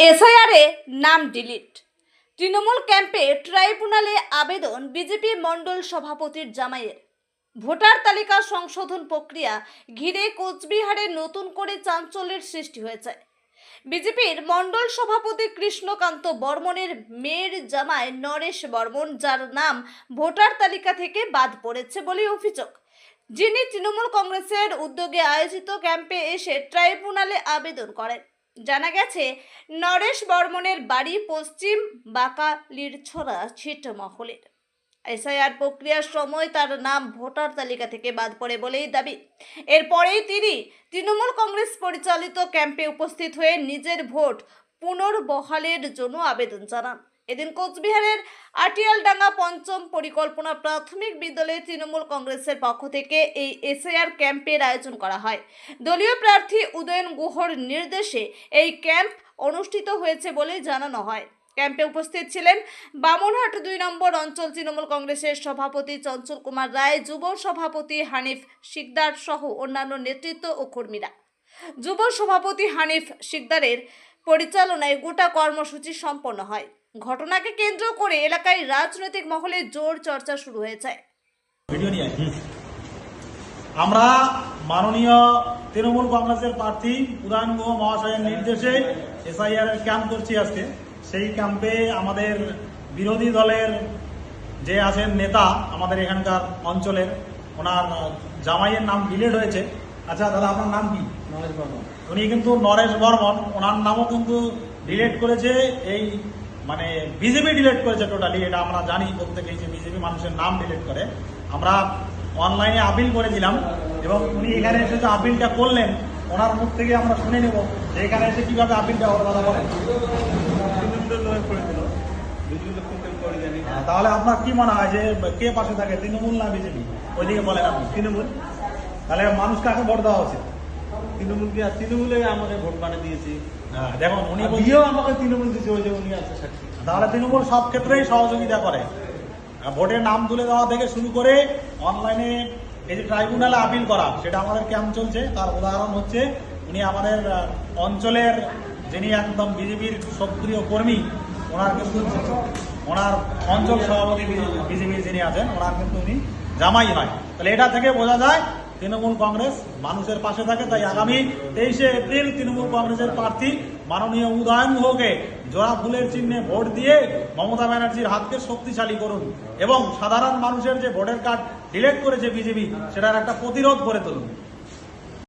এসআইআরে নাম ডিলিট। তৃণমূল ক্যাম্পে ট্রাইব্যুনালে আবেদন বিজেপি মণ্ডল সভাপতির জামাইয়ের। ভোটার তালিকা সংশোধন প্রক্রিয়া ঘিরে কোচবিহারে নতুন করে চাঞ্চল্যের সৃষ্টি হয়েছে। বিজেপির মণ্ডল সভাপতি কৃষ্ণকান্ত বর্মনের মেয়ের জামাই নরেশ বর্মন, যার নাম ভোটার তালিকা থেকে বাদ পড়েছে বলে অভিযোগ, যিনি তৃণমূল কংগ্রেসের উদ্যোগে আয়োজিত ক্যাম্পে এসে ট্রাইব্যুনালে আবেদন করেন। জানা গেছে, নরেশ বর্মনের বাড়ি পশ্চিম বাকালিরছড়া ছিটমহলের। এসআইআর প্রক্রিয়ার সময় তার নাম ভোটার তালিকা থেকে বাদ পড়ে বলেই দাবি। এরপরেই তিনি তৃণমূল কংগ্রেস পরিচালিত ক্যাম্পে উপস্থিত হয়ে নিজের ভোট পুনর্বহালের জন্য আবেদন জানান। এদিন কোচবিহারের আটিয়ালডাঙ্গা পঞ্চম পরিকল্পনা প্রাথমিক বিদ্যালয়ে তৃণমূল কংগ্রেসের পক্ষ থেকে এই এসআইআর ক্যাম্পের আয়োজন করা হয়। দলীয় প্রার্থী উদয়ন গুহর নির্দেশে এই ক্যাম্প অনুষ্ঠিত হয়েছে বলে জানানো হয়। ক্যাম্পে উপস্থিত ছিলেন বামনহাট ২ নম্বর অঞ্চল তৃণমূল কংগ্রেসের সভাপতি চঞ্চল কুমার রায়, যুব সভাপতি হানিফ শিকদার সহ অন্যান্য নেতৃত্ব ও কর্মীরা। যুব সভাপতি হানিফ শিকদারের পরিচালনায় গোটা কর্মসূচি সম্পন্ন হয়। ঘটনাকে কেন্দ্র করে এলাকায় রাজনৈতিক মহলে জোর চর্চা শুরু হয়েছে। আমরা মাননীয় তৃণমূল কংগ্রেসের প্রার্থী উদয়ন গুহ মহাশয়ের নির্দেশে এসআইআর এর ক্যাম্প করছি আজকে। সেই ক্যাম্পে আমাদের বিরোধী দলের যে আছেন নেতা আমাদের এখানকার অঞ্চলের, ওনার জামাইয়ের নাম ডিলিট হয়েছে। আচ্ছা দাদা, আপনার নাম কি? নরেশ বর্মন। উনি কিন্তু নরেশ বর্মন, ওনার নামও কিন্তু ডিলিট করেছে। এই মানে বিজেপি ডিলিট করেছে টোটালি, এটা আমরা জানি প্রত্যেকেই যে বিজেপি মানুষের নাম ডিলিট করে। আমরা অনলাইনে আপিল করেছিলাম এবং উনি এখানে এসে যে আপিলটা করলেন, ওনার মুখ থেকে আমরা শুনে নেব যে এখানে এসে কিভাবে আপিলটা হলো। দাদা বলেন। তাহলে আপনার কি মনে হয় যে কে পাশে থাকে, তৃণমূল না বিজেপি? ওইদিকে বলেন আপনি। তৃণমূল। তাহলে মানুষ কাকে ভোট দেওয়া উচিত? তৃণমূলকে, আর তৃণমূলে আমাকে ভোট বানিয়ে দিয়েছি। হ্যাঁ, দেখুন উনি বিয়েও আমাকে তৃণমূল দিয়েছে, ওই যে উনি আছে সাক্ষী। তাহলে তৃণমূল সব ক্ষেত্রেই সহযোগিতা করে। ভোটের নাম তুলে দেওয়া থেকে শুরু করে অনলাইনে এই যে ট্রাইব্যুনালে আপিল করা, সেটা আমাদের ক্যাম্প চলছে। তার উদাহরণ হচ্ছে উনি আমাদের অঞ্চলের যিনি একদম বিজেপির সক্রিয় কর্মী, ওনার কিন্তু ওনার অঞ্চল সভাপতি বিজেপির যিনি আছেন, ওনার কিন্তু উনি জামাই হয়। তাহলে এটা থেকে বোঝা যায় তৃণমূল কংগ্রেস মানুষের পাশে থাকে। তাই আগামী 23শে এপ্রিল তৃণমূল কংগ্রেসের প্রার্থী মাননীয় উদয়ন গুহকে জোড়া ফুলের চিহ্নে ভোট দিয়ে মমতা ব্যানার্জির হাতকে শক্তিশালী করুন এবং সাধারণ মানুষের যে ভোটার কার্ড ডিলিট করেছে বিজেপি, সেটার একটা প্রতিরোধ করে তুলুন।